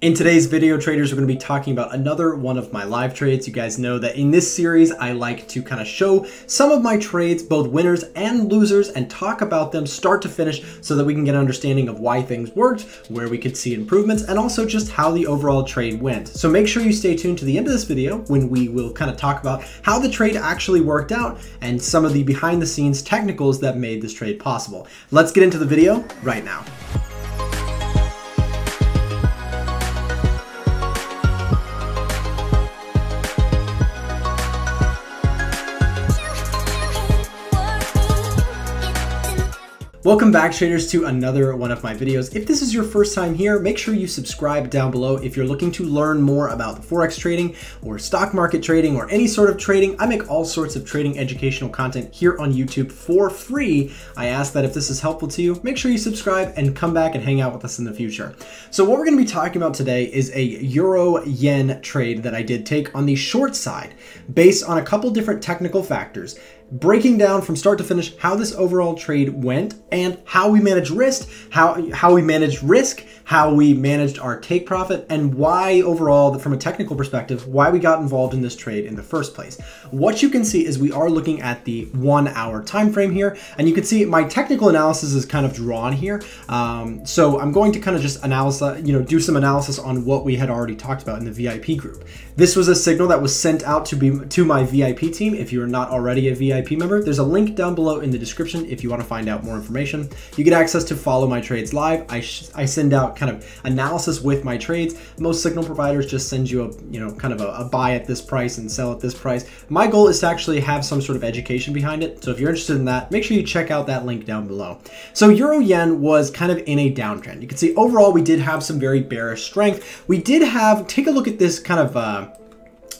In today's video, traders, we're going to be talking about another one of my live trades. You guys know that in this series, I like to kind of show some of my trades, both winners and losers, and talk about them start to finish so that we can get an understanding of why things worked, where we could see improvements, and also just how the overall trade went. So make sure you stay tuned to the end of this video when we will kind of talk about how the trade actually worked out and some of the behind the scenes technicals that made this trade possible. Let's get into the video right now. Welcome back, traders, to another one of my videos. If this is your first time here, make sure you subscribe down below if you're looking to learn more about the Forex trading or stock market trading or any sort of trading. I make all sorts of trading educational content here on YouTube for free. I ask that if this is helpful to you, make sure you subscribe and come back and hang out with us in the future. So what we're going to be talking about today is a euro-yen trade that I did take on the short side based on a couple different technical factors, breaking down from start to finish how this overall trade went and how we managed risk, how we managed our take profit, and why overall, from a technical perspective, why we got involved in this trade in the first place. What you can see is we are looking at the 1 hour time frame here, and you can see my technical analysis is kind of drawn here. So I'm going to kind of just do some analysis on what we had already talked about in the VIP group. This was a signal that was sent out to my VIP team. If you are not already a VIP member, there's a link down below in the description if you want to find out more information. You get access to follow my trades live. I send out kind of analysis with my trades. Most signal providers just send you a buy at this price and sell at this price. My goal is to actually have some sort of education behind it. So if you're interested in that, make sure you check out that link down below. So euro yen was kind of in a downtrend. You can see overall we did have some very bearish strength. We did have, take a look at this kind of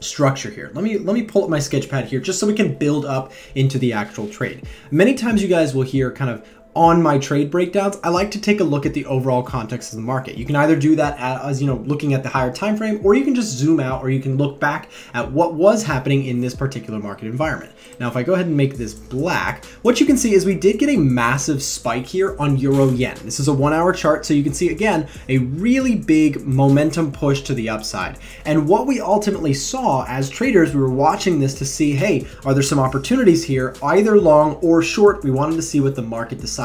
structure here. Let me pull up my sketch pad here just so we can build up into the actual trade. Many times you guys will hear kind of on my trade breakdowns, I like to take a look at the overall context of the market. You can either do that as looking at the higher time frame, or you can just zoom out, or you can look back at what was happening in this particular market environment. Now, if I go ahead and make this black, what you can see is we did get a massive spike here on euro yen. This is a 1 hour chart, so you can see again a really big momentum push to the upside. And what we ultimately saw as traders, we were watching this to see, hey, are there some opportunities here, either long or short? We wanted to see what the market decided.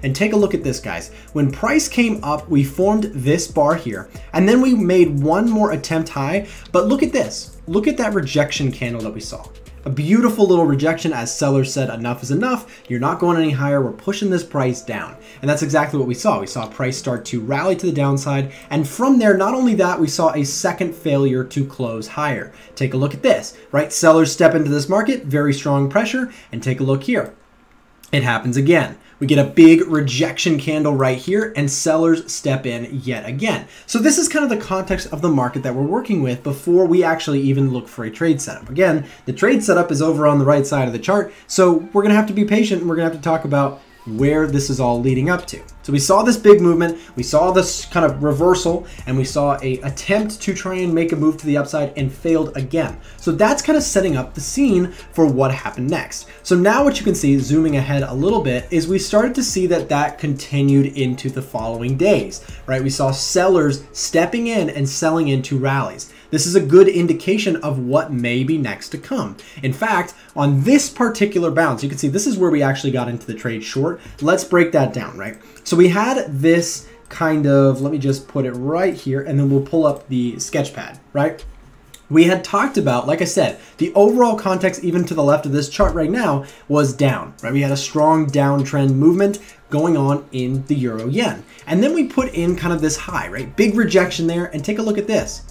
And take a look at this, guys. When price came up, we formed this bar here, and then we made one more attempt high. But look at this. Look at that rejection candle that we saw. A beautiful little rejection, as sellers said, enough is enough. You're not going any higher. We're pushing this price down. And that's exactly what we saw. We saw price start to rally to the downside. And from there, not only that, we saw a second failure to close higher. Take a look at this, right? Sellers step into this market, very strong pressure, and take a look here. It happens again. We get a big rejection candle right here, and sellers step in yet again. So this is kind of the context of the market that we're working with before we actually even look for a trade setup. Again, the trade setup is over on the right side of the chart, so we're gonna have to be patient, and we're gonna have to talk about where this is all leading up to. So we saw this big movement, we saw this kind of reversal, and we saw a attempt to try and make a move to the upside and failed again. So that's kind of setting up the scene for what happened next. So now what you can see, zooming ahead a little bit, is we started to see that continued into the following days, right? We saw sellers stepping in and selling into rallies. This is a good indication of what may be next to come. In fact, on this particular bounce, you can see this is where we actually got into the trade short. Let's break that down, right? So we had this kind of, let me just put it right here, and then we'll pull up the sketch pad, right? We had talked about, like I said, the overall context, even to the left of this chart right now, was down, right? We had a strong downtrend movement going on in the euro yen. And then we put in kind of this high, right? Big rejection there, and take a look at this.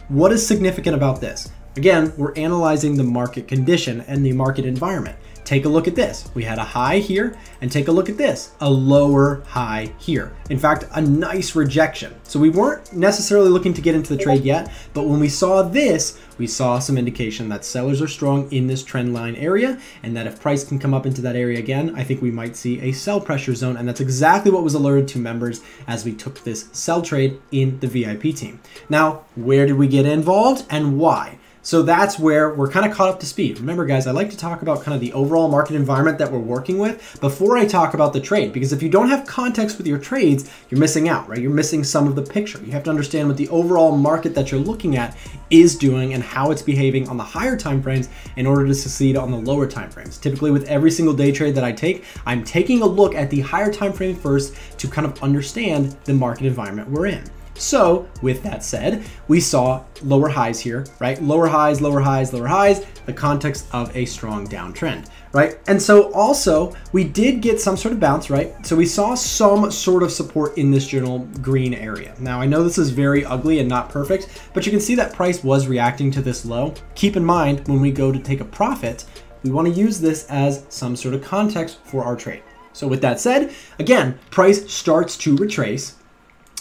What is significant about this? Again, we're analyzing the market condition and the market environment. Take a look at this. We had a high here, and take a look at this, a lower high here. In fact, a nice rejection. So we weren't necessarily looking to get into the trade yet, but when we saw this, we saw some indication that sellers are strong in this trend line area, and that if price can come up into that area again, I think we might see a sell pressure zone, and that's exactly what was alerted to members as we took this sell trade in the VIP team. Now, where did we get involved and why? So that's where we're kind of caught up to speed. Remember guys, I like to talk about kind of the overall market environment that we're working with before I talk about the trade, because if you don't have context with your trades, you're missing out, right? You're missing some of the picture. You have to understand what the overall market that you're looking at is doing and how it's behaving on the higher time frames in order to succeed on the lower time frames. Typically with every single day trade that I take, I'm taking a look at the higher time frame first to kind of understand the market environment we're in. So with that said, we saw lower highs here, right? Lower highs, lower highs, lower highs, the context of a strong downtrend, right? And so also we did get some sort of bounce, right? So we saw some sort of support in this general green area. Now I know this is very ugly and not perfect, but you can see that price was reacting to this low. Keep in mind, when we go to take a profit, we want to use this as some sort of context for our trade. So with that said, again, price starts to retrace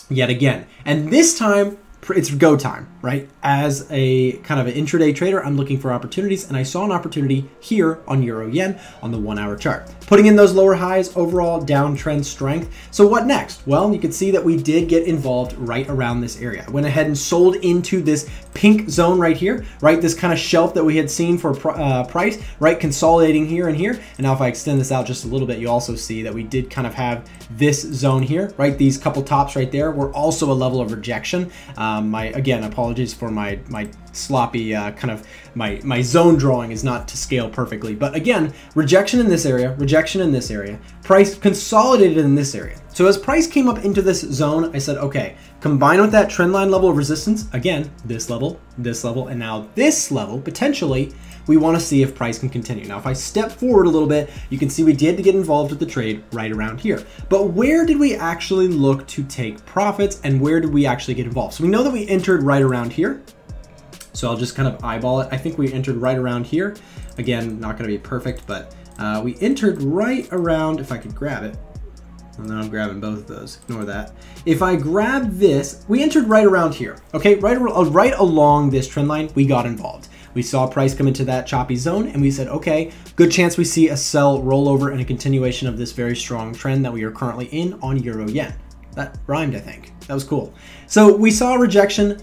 yet again. And this time, it's go time, right? As a kind of an intraday trader, I'm looking for opportunities, and I saw an opportunity here on Euro Yen on the 1 hour chart. Putting in those lower highs, overall downtrend strength. So what next? Well, you can see that we did get involved right around this area. I went ahead and sold into this pink zone right here, right? This kind of shelf that we had seen for price, right? Consolidating here and here. And now if I extend this out just a little bit, you also see that we did kind of have this zone here, right? These couple tops right there were also a level of rejection. Again, apologies for my sloppy kind of my zone drawing is not to scale perfectly, but again, rejection in this area, rejection in this area, price consolidated in this area. So as price came up into this zone, I said, okay, combine with that trend line level of resistance, again, this level, and now this level, potentially, we want to see if price can continue. Now, if I step forward a little bit, you can see we did get involved with the trade right around here. But where did we actually look to take profits, and where did we actually get involved? So we know that we entered right around here. So I'll just kind of eyeball it. I think we entered right around here. Again, not going to be perfect, but we entered right around, if I could grab it. And then I'm grabbing both of those, ignore that. If I grab this, we entered right around here, okay? Right along this trend line, we got involved. We saw price come into that choppy zone and we said, okay, good chance we see a sell rollover and a continuation of this very strong trend that we are currently in on Euro Yen. That rhymed, I think. That was cool. So we saw a rejection,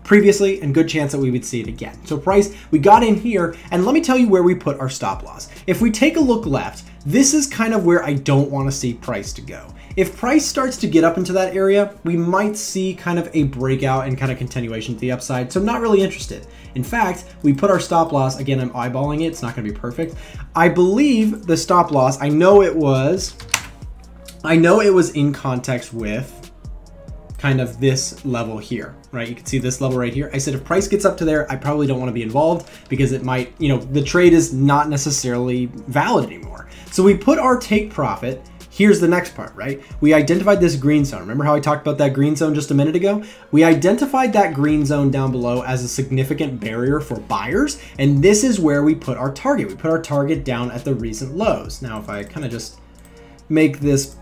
previously, and good chance that we would see it again. So price, we got in here, and let me tell you where we put our stop loss. If we take a look left, this is kind of where I don't want to see price to go. If price starts to get up into that area, we might see kind of a breakout and kind of continuation to the upside. So I'm not really interested. In fact, we put our stop loss, again, I'm eyeballing it. It's not going to be perfect. I believe the stop loss, I know it was in context with kind of this level here, right? You can see this level right here. I said if price gets up to there, I probably don't want to be involved because it might, the trade is not necessarily valid anymore. So we put our take profit. Here's the next part, right? We identified this green zone. Remember how I talked about that green zone just a minute ago? We identified that green zone down below as a significant barrier for buyers. And this is where we put our target. We put our target down at the recent lows. Now, if I kind of just make this,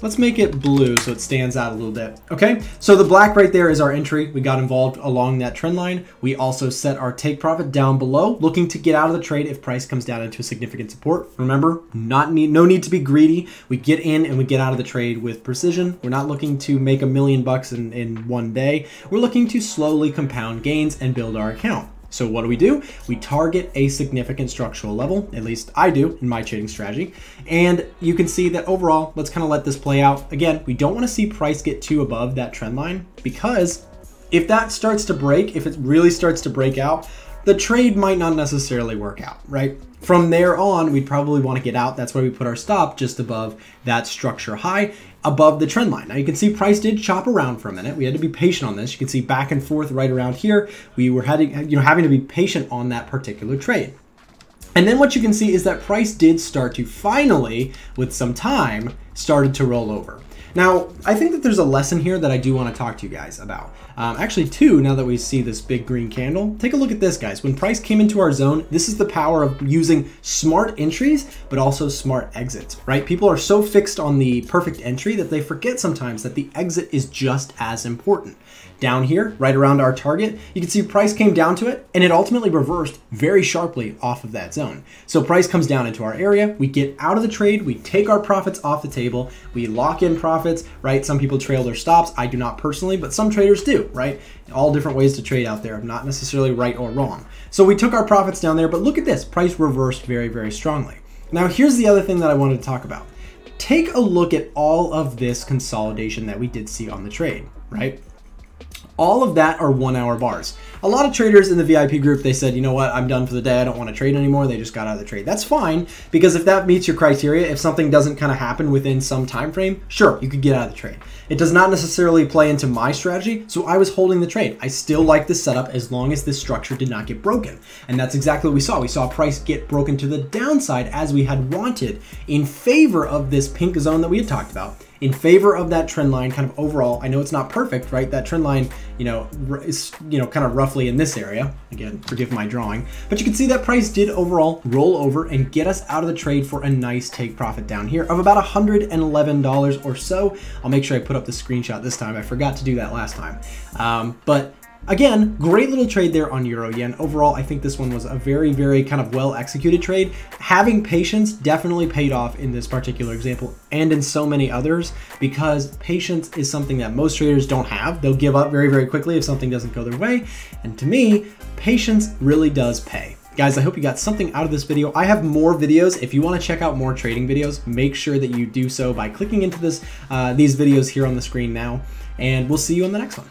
let's make it blue so it stands out a little bit. Okay, so the black right there is our entry. We got involved along that trend line. We also set our take profit down below, looking to get out of the trade if price comes down into a significant support. Remember, no need to be greedy. We get in and we get out of the trade with precision. We're not looking to make $1 million in one day. We're looking to slowly compound gains and build our account. So what do? We target a significant structural level, at least I do in my trading strategy. And you can see that overall, let's kind of let this play out. Again, we don't want to see price get too above that trend line because if that starts to break, if it really starts to break out, the trade might not necessarily work out, right? From there on, we'd probably want to get out. That's why we put our stop just above that structure high, above the trend line. Now you can see price did chop around for a minute. We had to be patient on this. You can see back and forth right around here. We were having to be patient on that particular trade. And then what you can see is that price did start to finally, with some time, started to roll over. Now, I think that there's a lesson here that I do want to talk to you guys about. Actually, two, now that we see this big green candle. Take a look at this, guys. When price came into our zone, this is the power of using smart entries, but also smart exits, right? People are so fixed on the perfect entry that they forget sometimes that the exit is just as important. down here, right around our target, you can see price came down to it and it ultimately reversed very sharply off of that zone. So price comes down into our area, we get out of the trade, we take our profits off the table, we lock in profits, right? Some people trail their stops. I do not personally, but some traders do, right? All different ways to trade out there, not necessarily right or wrong. So we took our profits down there, but look at this, price reversed very, very strongly. Now here's the other thing that I wanted to talk about. Take a look at all of this consolidation that we did see on the trade, right? All of that are 1 hour bars. A lot of traders in the VIP group, they said, you know what, I'm done for the day. I don't want to trade anymore. They just got out of the trade. That's fine, because if that meets your criteria, if something doesn't kind of happen within some time frame, sure, you could get out of the trade. It does not necessarily play into my strategy, so I was holding the trade. I still like this setup as long as this structure did not get broken. And that's exactly what we saw. We saw price get broken to the downside as we had wanted in favor of this pink zone that we had talked about, in favor of that trend line kind of overall. I know it's not perfect, right? That trend line, is, kind of roughly in this area. Again, forgive my drawing, but you can see that price did overall roll over and get us out of the trade for a nice take profit down here of about $111 or so. I'll make sure I put up the screenshot this time. I forgot to do that last time. But again, great little trade there on Euro Yen. Overall, I think this one was a very, very kind of well executed trade. Having patience definitely paid off in this particular example and in so many others, because patience is something that most traders don't have. They'll give up very, very quickly if something doesn't go their way. And to me, patience really does pay. Guys, I hope you got something out of this video. I have more videos. If you want to check out more trading videos, make sure that you do so by clicking into these videos here on the screen now, and we'll see you on the next one.